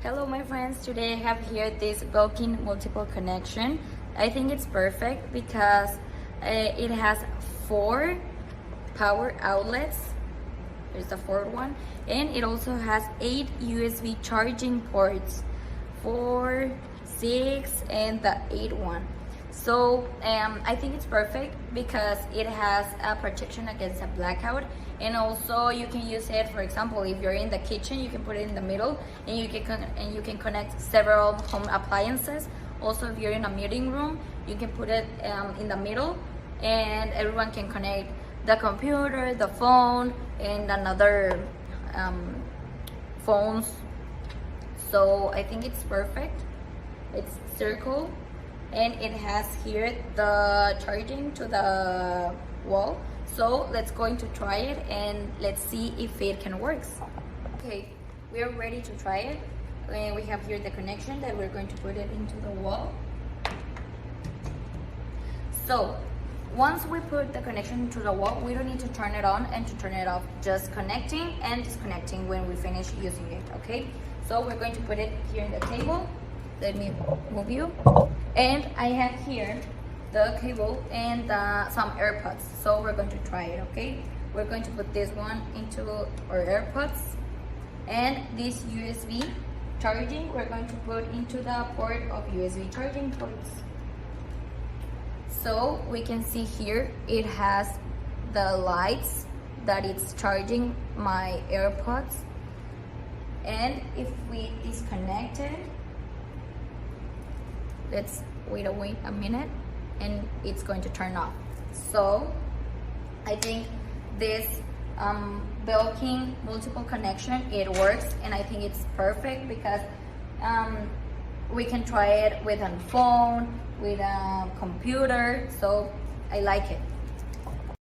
Hello my friends, today I have here this Belkin multiple connection. I think it's perfect because it has 4 power outlets. There's the 4th one, and it also has 8 USB charging ports, 4, 6, and the 8th one. So I think it's perfect because it has a protection against a blackout, and also you can use it, for example, if you're in the kitchen, you can put it in the middle, and you can connect several home appliances. Also, if you're in a meeting room, you can put it in the middle, and everyone can connect the computer, the phone, and another phones. So I think it's perfect. It's circle, and it has here the charging to the wall. So let's going to try it and let's see if it can work. Okay, we are ready to try it, and we have here the connection that we're going to put it into the wall. So once we put the connection to the wall, we don't need to turn it on and to turn it off, just connecting and disconnecting when we finish using it. Okay, so we're going to put it here in the table. Let me move you. And I have here the cable and some AirPods. So we're going to try it, okay? We're going to put this one into our AirPods, and this USB charging we're going to put into the port of USB charging ports. So we can see here it has the lights that it's charging my AirPods, and if we disconnect it, let's wait a minute, and it's going to turn off. So I think this Belkin multiple connection, it works, and I think it's perfect because we can try it with a phone, with a computer, so I like it.